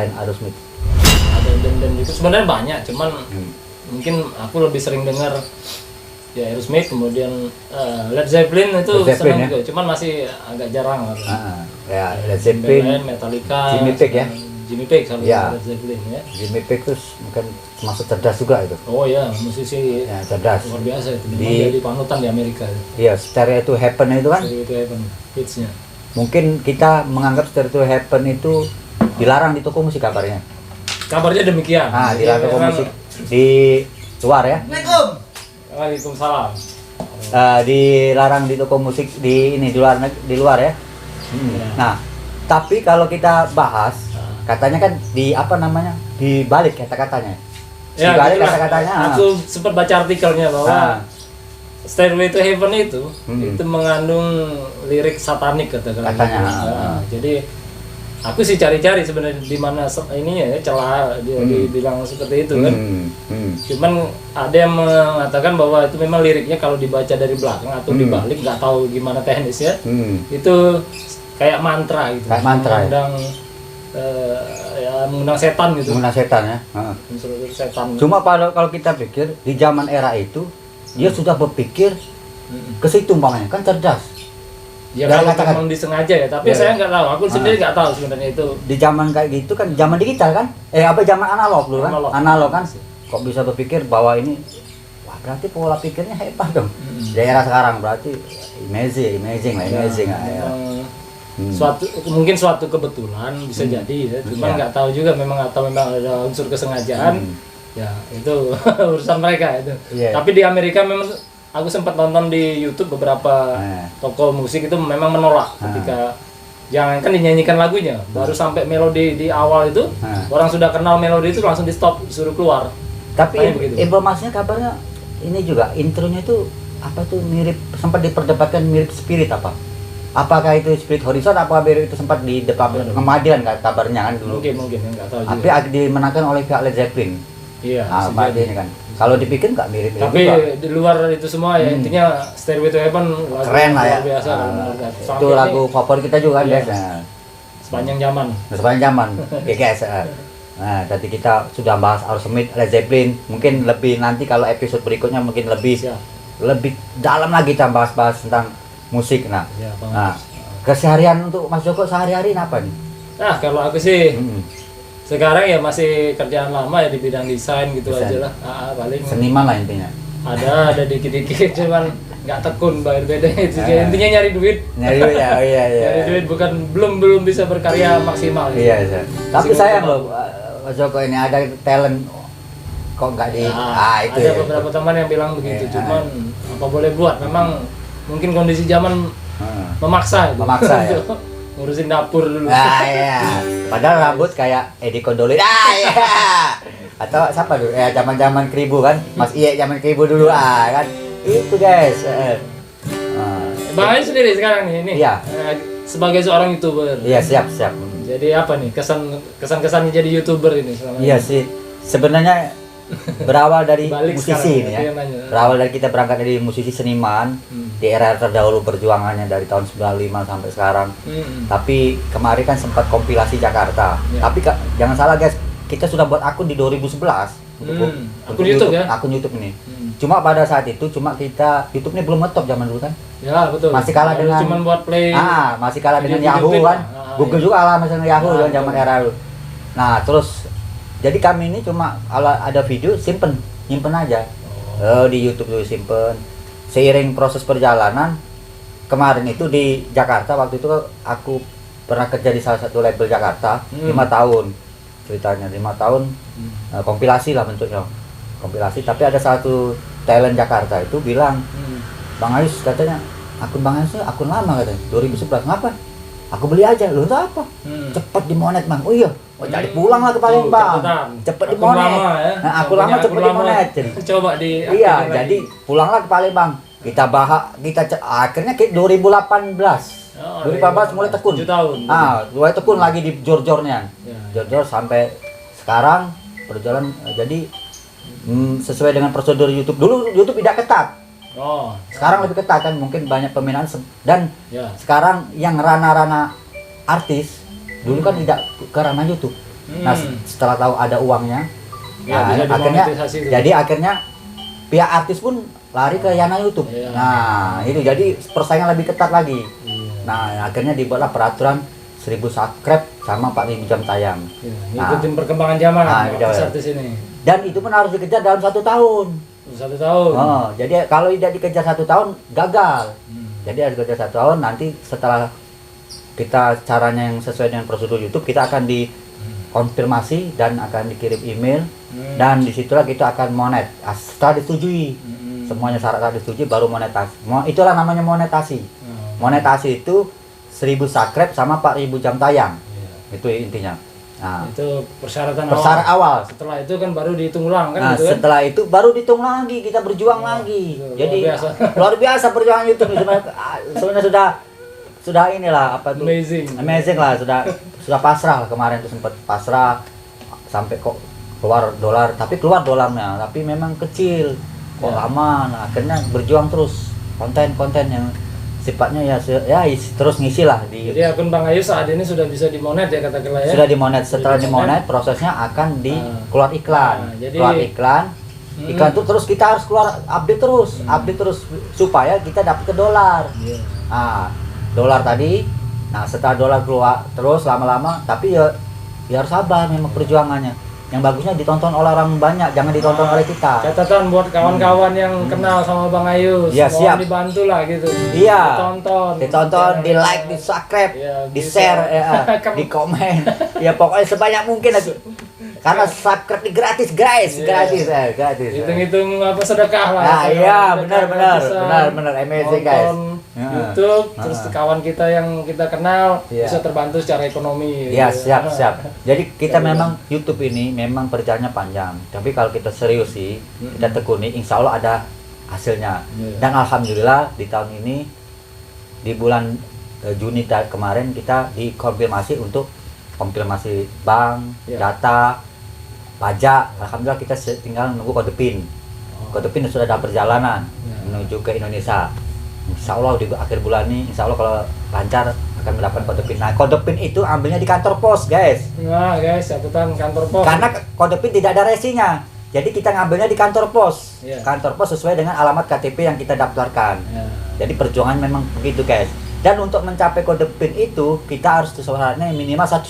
selain Aerosmith? Ada band-band itu sebenarnya banyak, cuman mungkin aku lebih sering dengar ya Aerosmith, kemudian Led Zeppelin itu senang juga, cuman masih agak jarang. Ya Led Zeppelin, Metallica, Jimmy Page ya. Jimmy Page sama Ya. Led Zeppelin ya. Jimmy Page itu mungkin termasuk cerdas juga itu. Oh ya, musisi Ya, cerdas. luar biasa itu. Di- Memang jadi panutan di Amerika. Iya, Stereo to Heaven itu kan. Jadi itu Heaven hitsnya. Mungkin kita menganggap Stereo to Heaven itu dilarang di toko musik kabarnya. Kabarnya demikian. Dilarang toko memang- musik di luar ya. Waalaikumsalam. Dilarang di toko musik di ini di luar ya. Ya. Nah, tapi kalau kita bahas katanya kan di apa namanya? Dibalik kata-katanya. Ya, Dibalik gitulah. kata-katanya. Aku sempat baca artikelnya bahwa Stairway to Heaven itu mengandung lirik satanik Katanya. Jadi aku sih cari-cari sebenarnya di mana ini ya celah dia dibilang seperti itu kan. Cuman ada yang mengatakan bahwa itu memang liriknya kalau dibaca dari belakang atau dibalik, nggak tahu gimana teknisnya. Itu kayak mantra gitu. Kayak mantra, ya? Mengundang setan gitu. Mengundang setan ya. Unsur setan. Cuma kalau kita pikir di zaman era itu dia sudah berpikir ke situ umpamanya, kan cerdas. Ya Dari kalau kata-kata. memang disengaja ya, tapi Ya. saya nggak tahu. Aku sendiri nggak tahu sebenarnya itu. Di zaman kayak gitu kan zaman digital kan? Zaman analog dulu kan? Analog. Kan? Kok bisa berpikir bahwa ini wah berarti pola pikirnya hebat dong. Di era sekarang berarti amazing lah. Ya. Memang mungkin suatu kebetulan bisa jadi ya, cuman nggak tahu juga atau memang ada unsur kesengajaan. Ya itu urusan mereka itu. Tapi di Amerika memang aku sempat nonton di YouTube beberapa toko musik itu memang menolak ketika jangankan dinyanyikan lagunya, baru sampai melodi di awal itu orang sudah kenal melodi itu langsung di stop, disuruh keluar. Tapi begitu. informasinya kabarnya ini juga intronya itu apa tuh mirip, sempat diperdebatkan mirip Spirit apa? Apakah itu Spirit Horizon, apa mirip itu sempat di depan Kemadian kan kabarnya kan dulu. Mungkin nggak tahu Tapi juga. dimenangkan oleh pihak Led Zeppelin. Iya. Ini kan. Kalau dipikir nggak mirip Tapi juga. di luar itu semua ya intinya Stairway to Heaven lagu Keren lah ya. luar biasa. Itu Sampai lagu favorit kita juga kan, Iya. guys. Nah, sepanjang zaman. sepanjang zaman. Oke guys. Nah, tadi kita sudah bahas Aerosmith, Led Zeppelin. Mungkin lebih nanti kalau episode berikutnya mungkin lebih dalam lagi kita bahas tentang musik. Nah, Ya, Bang. nah, keseharian untuk Mas Joko sehari-hari apa nih? Nah, kalau aku sih sekarang ya masih kerjaan lama ya di bidang desain gitu Desain. aja lah. Paling Seniman lah intinya. ada dikit-dikit cuman nggak tekun bayar beda itu. Intinya nyari duit. Nyari duit ya, iya. Nyari duit belum bisa berkarya maksimal gitu. Iya. Tapi Masih sayang belum. loh, Mas Joko ini ada talent kok nggak di itu ada ya. beberapa teman yang bilang begitu, Iya. cuman apa boleh buat, memang mungkin kondisi zaman memaksa itu. Memaksa, ya. Untuk ngurusin dapur dulu. Iya. Padahal rambut kayak Edi Kondolin. Iya. Atau siapa dulu? Ya zaman-zaman Kribo kan. Mas Iye zaman Kribo dulu kan. Itu guys. Bang Ayu sendiri sekarang nih ini. Iya. Sebagai seorang YouTuber. Iya, siap. Jadi apa nih kesan-kesannya jadi YouTuber ini selama Iya ini? sih. Sebenarnya berawal dari Balik musisi sekarang, ini itu ya. yang nanya. Berawal dari kita berangkat dari musisi seniman di era terdahulu perjuangannya dari tahun 95 sampai sekarang. Tapi kemarin kan sempat kompilasi Jakarta. Ya. Tapi jangan salah guys, kita sudah buat akun di 2011 Akun YouTube ya? Akun YouTube ini. Cuma pada saat itu YouTube ini belum ngetop zaman dulu kan. Ya betul. Masih kalah dengan cuman buat play. Masih kalah dengan video Yahoo klip kan. lah. Google juga kalah sama Yahoo Nah, zaman era dulu. Nah, terus jadi kami ini cuma kalau ada video nyimpen aja. Di YouTube dulu simpen. Seiring proses perjalanan kemarin itu di Jakarta, waktu itu aku pernah kerja di salah satu label Jakarta 5 tahun. Ceritanya 5 tahun kompilasi lah bentuknya. Kompilasi, tapi ada satu talent Jakarta itu bilang, Bang Ayus katanya, akun Bang Ayus akun lama katanya, 2011. Ngapa? Aku beli aja. Lu tahu apa? Cepet dimonet Bang. Oh iya. Jadi pulang lah ke Palembang. Cepet dimonet. Nah, akun lama cepet dimonet. Coba di Iya, jadi pulanglah ke Palembang. Akhirnya 2018. 2018 mulai tekun. 7 tahun. Mulai tekun lagi di jor-jornya. Ya. Jor-jor sampai sekarang berjalan jadi sesuai dengan prosedur YouTube. Dulu YouTube tidak ketat. Sekarang lebih ketat kan, mungkin banyak peminat dan sekarang yang ranah-ranah artis dulu kan tidak ke ranah YouTube. Nah, setelah tahu ada uangnya, Ya, bisa akhirnya dimonetisasi itu. jadi akhirnya pihak artis pun lari ke Yana YouTube. Iya. Nah, itu jadi persaingan lebih ketat lagi. Iya. Nah, akhirnya dibuatlah peraturan 1000 subscribe sama 4000 jam tayang. Iya, ngikutin perkembangan zaman artis ini. Dan itu pun harus dikejar dalam 1 tahun. 1 tahun. Oh, jadi kalau tidak dikejar 1 tahun gagal. Jadi harus dikejar 1 tahun. Nanti setelah kita caranya yang sesuai dengan prosedur YouTube, kita akan dikonfirmasi dan akan dikirim email. Dan disitulah kita akan monet. Setelah disetujui, semuanya syarat disetujui baru monetasi. Itulah namanya monetasi. Monetasi itu 1000 subscribe sama 4000 jam tayang. Itu intinya. Nah, itu persyaratan awal. Setelah itu kan baru dihitung ulang kan, gitu kan? Setelah itu baru dihitung lagi, kita berjuang lagi. Jadi luar biasa perjuangan YouTube sebenarnya sudah inilah apa tuh? Amazing lah, sudah pasrah lah, kemarin tuh sempat pasrah sampai kok keluar dolar, tapi keluar dolarnya, tapi memang kecil. Kok lama, nah, akhirnya berjuang terus konten-konten yang sifatnya terus ngisi lah di. Jadi akun Bang Ayu saat ini sudah bisa dimonet ya katakanlah ya. Sudah dimonet, setelah dimonet prosesnya akan keluar iklan. Jadi, keluar iklan tuh terus kita harus keluar update terus supaya kita dapat ke dolar. Nah, dolar tadi. Nah, setelah dolar keluar terus lama-lama, tapi ya harus sabar memang perjuangannya. Yang bagusnya ditonton oleh orang banyak, jangan ditonton oleh kita. Catatan buat kawan-kawan yang kenal sama Bang Ayu, ya, siap. Dibantu lah gitu. Iya. Ditonton, di like, di subscribe, ya, di share, di komen. Ya pokoknya sebanyak mungkin aja. Karena subscribe gratis guys, gratis. Hitung-hitung apa sedekah lah. Nah, iya, benar, amazing guys. YouTube, terus kawan kita yang kita kenal bisa terbantu secara ekonomi. Iya, siap. Jadi kita memang YouTube ini memang perjalanannya panjang. Tapi kalau kita serius sih, kita tekuni, insya Allah ada hasilnya. Dan alhamdulillah di tahun ini, di bulan Juni kemarin kita dikonfirmasi untuk konfirmasi bank, data, pajak. Alhamdulillah kita tinggal menunggu kode PIN. Kode PIN sudah ada perjalanan menuju ke Indonesia. Insya Allah di akhir bulan ini, insya Allah kalau lancar akan mendapatkan kode PIN. Nah, kode PIN itu ambilnya di kantor pos, guys. Nah, guys, catatan kantor pos. Karena kode PIN tidak ada resinya. Jadi kita ngambilnya di kantor pos. Kantor pos sesuai dengan alamat KTP yang kita daftarkan. Jadi perjuangan memang begitu, guys. Dan untuk mencapai kode PIN itu, kita harus syaratnya minimal $10.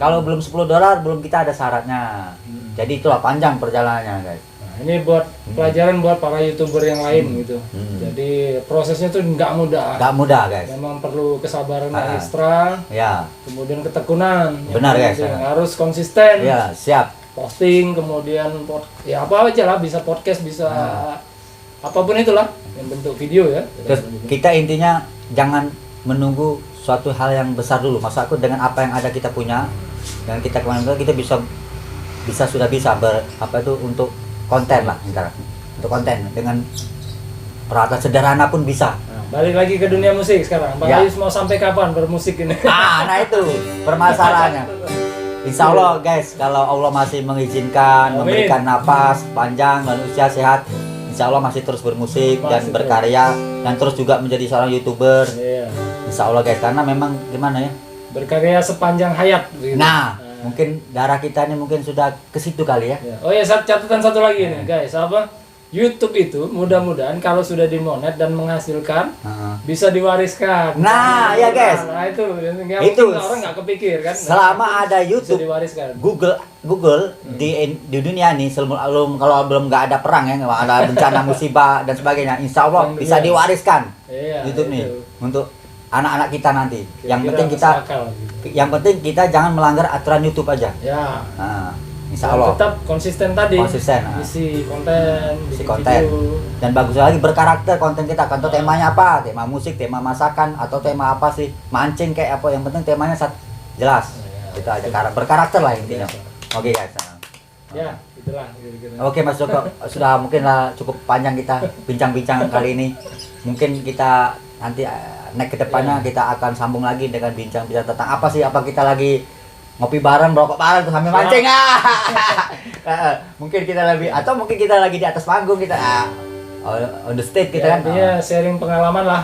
Kalau belum $10 belum kita ada syaratnya. Jadi itulah panjang perjalanannya, guys. Nah, ini buat pelajaran buat para YouTuber yang lain gitu. Jadi prosesnya tuh nggak mudah. Nggak mudah, guys. Memang perlu kesabaran ekstra. Ya. Kemudian ketekunan. Benar, guys. Harus konsisten. Ya, siap. Posting, kemudian ya apa aja lah, bisa podcast, bisa apapun itulah yang bentuk video ya. Terus kita intinya jangan menunggu suatu hal yang besar dulu. Maksudku dengan apa yang ada kita punya, dan kita kemarin kita bisa untuk konten lah, untuk konten dengan peralatan sederhana pun bisa. Nah, balik lagi ke dunia musik sekarang. Bang Ayu mau sampai kapan bermusik ini? Nah itu permasalahannya. Insya Allah guys, kalau Allah masih mengizinkan, memberikan napas panjang dan usia sehat, insya Allah masih terus bermusik dan berkarya dan terus juga menjadi seorang YouTuber. Insya Allah guys, karena memang gimana ya? Berkarya sepanjang hayat. Gitu. Nah, mungkin darah kita ini mungkin sudah ke situ kali ya. Oh ya, catatan satu lagi nih guys, YouTube itu mudah-mudahan kalau sudah dimonet dan menghasilkan bisa diwariskan. Nah, ya guys. Nah, itu orang nggak kepikir kan. Selama ada YouTube, diwariskan. Google di dunia ini kalau belum nggak ada perang ya, nggak ada bencana musibah dan sebagainya, insya Allah bisa diwariskan YouTube nih untuk anak-anak kita nanti. Yang penting kita jangan melanggar aturan YouTube aja. Ya. Nah, insya Allah. Tetap konsisten tadi. Isi konten. Dan bagus lagi berkarakter konten kita. Contoh temanya apa? Tema musik, tema masakan, atau tema apa sih? Mancing kayak apa? Yang penting temanya jelas. Itu aja. Berkarakter lah intinya. Oke guys. Ya, itulah. Oke Mas Joko, sudah mungkin lah cukup panjang kita bincang-bincang kali ini. Mungkin kita nanti next ke depannya kita akan sambung lagi dengan bincang-bincang tentang apa kita lagi ngopi bareng, merokok bareng sambil mancing. Mungkin kita mungkin kita lagi di atas panggung, kita on the stage kita kan. Sharing pengalaman lah.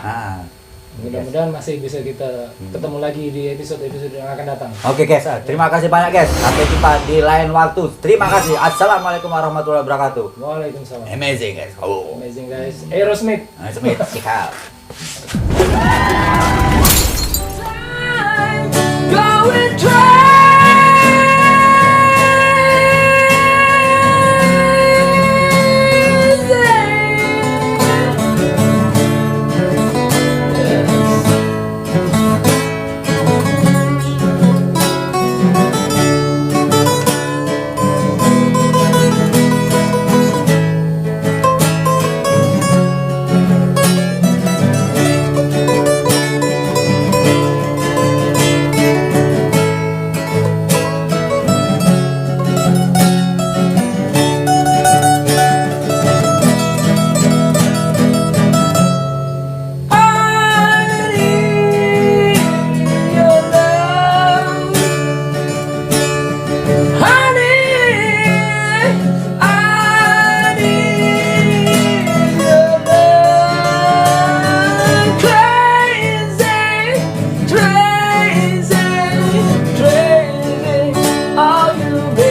Mudah-mudahan masih bisa kita ketemu lagi di episode-episode yang akan datang. Oke guys, terima kasih banyak guys. Sampai jumpa di lain waktu. Terima kasih. Assalamualaikum warahmatullahi wabarakatuh. Waalaikumsalam. Amazing guys. Oh. Amazing guys. Aerosmith. Aerosmith, sikap. Going